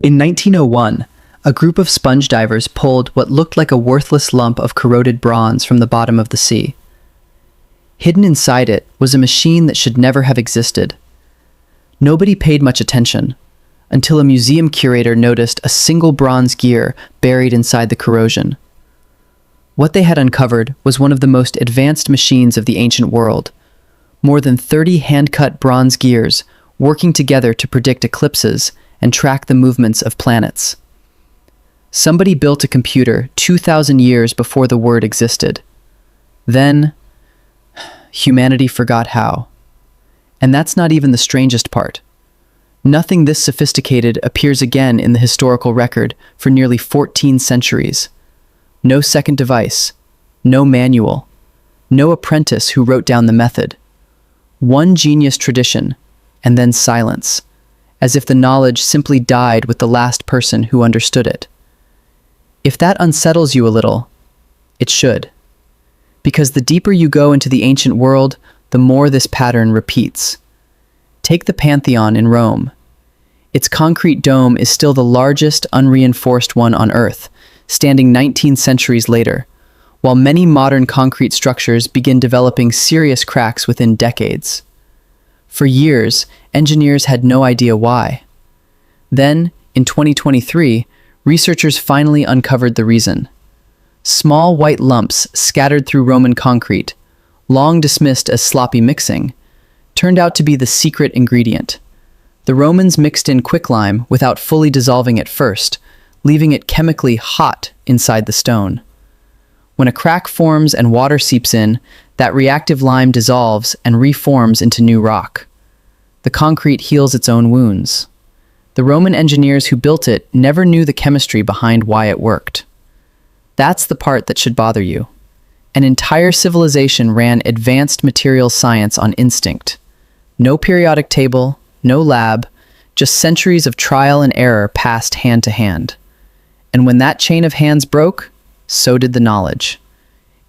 In 1901, a group of sponge divers pulled what looked like a worthless lump of corroded bronze from the bottom of the sea. Hidden inside it was a machine that should never have existed. Nobody paid much attention, until a museum curator noticed a single bronze gear buried inside the corrosion. What they had uncovered was one of the most advanced machines of the ancient world, more than 30 hand-cut bronze gears working together to predict eclipses and track the movements of planets. Somebody built a computer 2,000 years before the word existed. Then, humanity forgot how. And that's not even the strangest part. Nothing this sophisticated appears again in the historical record for nearly 14 centuries. No second device, no manual, no apprentice who wrote down the method. One genius tradition, and then silence, as if the knowledge simply died with the last person who understood it. If that unsettles you a little, it should. Because the deeper you go into the ancient world, the more this pattern repeats. Take the Pantheon in Rome. Its concrete dome is still the largest unreinforced one on Earth, standing 19 centuries later, while many modern concrete structures begin developing serious cracks within decades. For years, engineers had no idea why. Then, in 2023, researchers finally uncovered the reason. Small white lumps scattered through Roman concrete, long dismissed as sloppy mixing, turned out to be the secret ingredient. The Romans mixed in quicklime without fully dissolving it first, leaving it chemically hot inside the stone. When a crack forms and water seeps in, that reactive lime dissolves and reforms into new rock. The concrete heals its own wounds. The Roman engineers who built it never knew the chemistry behind why it worked. That's the part that should bother you. An entire civilization ran advanced materials science on instinct. No periodic table, no lab, just centuries of trial and error passed hand to hand. And when that chain of hands broke, so did the knowledge.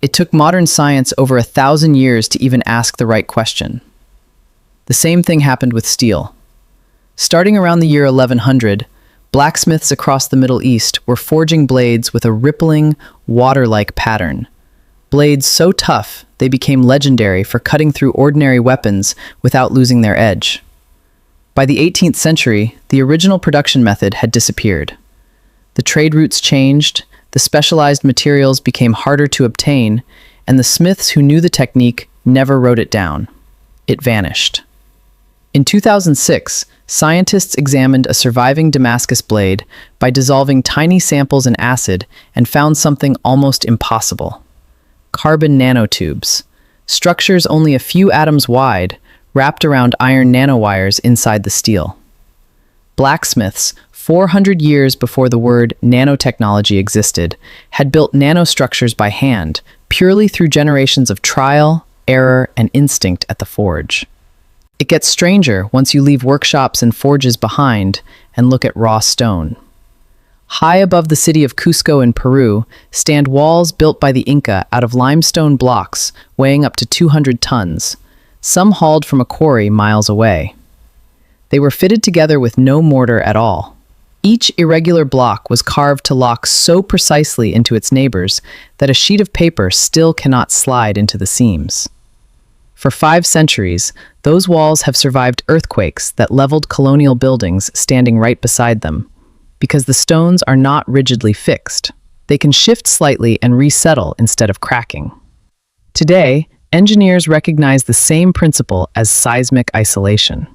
It took modern science over 1,000 years to even ask the right question. The same thing happened with steel. Starting around the year 1100, blacksmiths across the Middle East were forging blades with a rippling, water-like pattern. Blades so tough, they became legendary for cutting through ordinary weapons without losing their edge. By the 18th century, the original production method had disappeared. The trade routes changed, the specialized materials became harder to obtain, and the smiths who knew the technique never wrote it down. It vanished. In 2006, scientists examined a surviving Damascus blade by dissolving tiny samples in acid and found something almost impossible. Carbon nanotubes, structures only a few atoms wide, wrapped around iron nanowires inside the steel. Blacksmiths, 400 years before the word nanotechnology existed, had built nanostructures by hand, purely through generations of trial, error, and instinct at the forge. It gets stranger once you leave workshops and forges behind and look at raw stone. High above the city of Cusco in Peru stand walls built by the Inca out of limestone blocks weighing up to 200 tons, some hauled from a quarry miles away. They were fitted together with no mortar at all. Each irregular block was carved to lock so precisely into its neighbors that a sheet of paper still cannot slide into the seams. For 5 centuries, those walls have survived earthquakes that leveled colonial buildings standing right beside them, because the stones are not rigidly fixed. They can shift slightly and resettle instead of cracking. Today, engineers recognize the same principle as seismic isolation.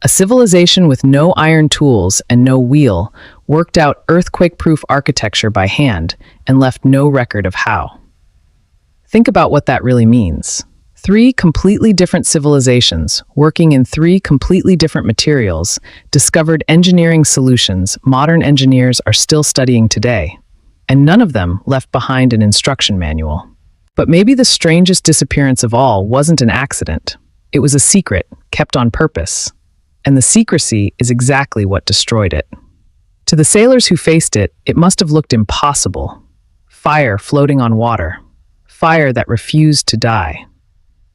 A civilization with no iron tools and no wheel worked out earthquake-proof architecture by hand and left no record of how. Think about what that really means. 3 completely different civilizations, working in 3 completely different materials, discovered engineering solutions modern engineers are still studying today, and none of them left behind an instruction manual. But maybe the strangest disappearance of all wasn't an accident. It was a secret, kept on purpose. And the secrecy is exactly what destroyed it. To the sailors who faced it, it must have looked impossible. Fire floating on water. Fire that refused to die.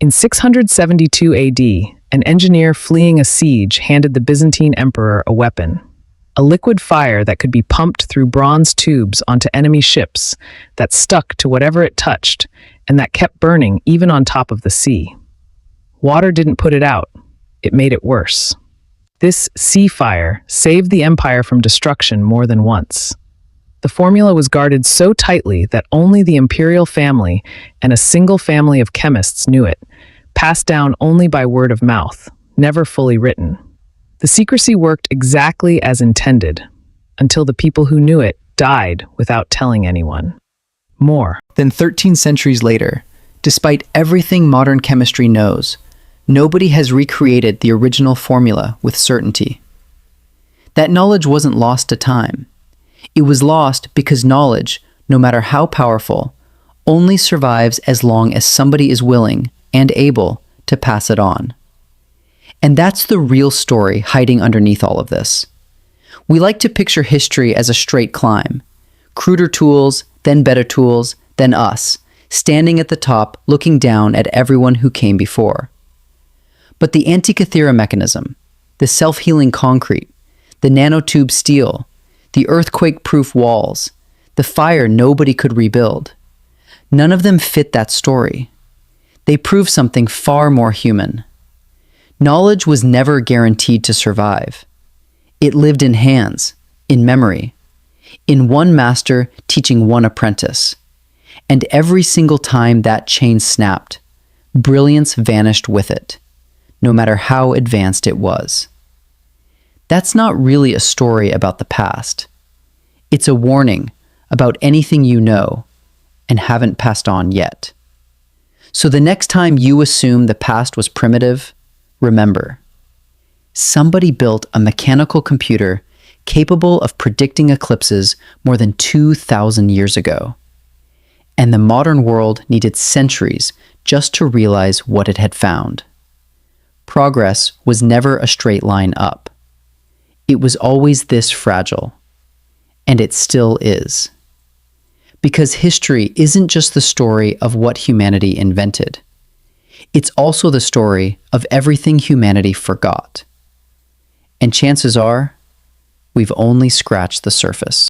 In 672 AD, an engineer fleeing a siege handed the Byzantine emperor a weapon. a liquid fire that could be pumped through bronze tubes onto enemy ships, that stuck to whatever it touched, and that kept burning even on top of the sea. Water didn't put it out, it made it worse. This sea fire saved the empire from destruction more than once. The formula was guarded so tightly that only the imperial family and a single family of chemists knew it, passed down only by word of mouth, never fully written. The secrecy worked exactly as intended, until the people who knew it died without telling anyone. More. Then 13 centuries later, despite everything modern chemistry knows, nobody has recreated the original formula with certainty. That knowledge wasn't lost to time. It was lost because knowledge, no matter how powerful, only survives as long as somebody is willing and able to pass it on. And that's the real story hiding underneath all of this. We like to picture history as a straight climb. Cruder tools, then better tools, then us, standing at the top looking down at everyone who came before. But the Antikythera Mechanism, the self-healing concrete, the nanotube steel, the earthquake-proof walls, the fire nobody could rebuild, none of them fit that story. They prove something far more human. Knowledge was never guaranteed to survive. It lived in hands, in memory, in one master teaching one apprentice. And every single time that chain snapped, brilliance vanished with it, no matter how advanced it was. That's not really a story about the past. It's a warning about anything you know and haven't passed on yet. So the next time you assume the past was primitive, remember, somebody built a mechanical computer capable of predicting eclipses more than 2,000 years ago. And the modern world needed centuries just to realize what it had found. Progress was never a straight line up. It was always this fragile. And it still is. Because history isn't just the story of what humanity invented. It's also the story of everything humanity forgot. And chances are, we've only scratched the surface.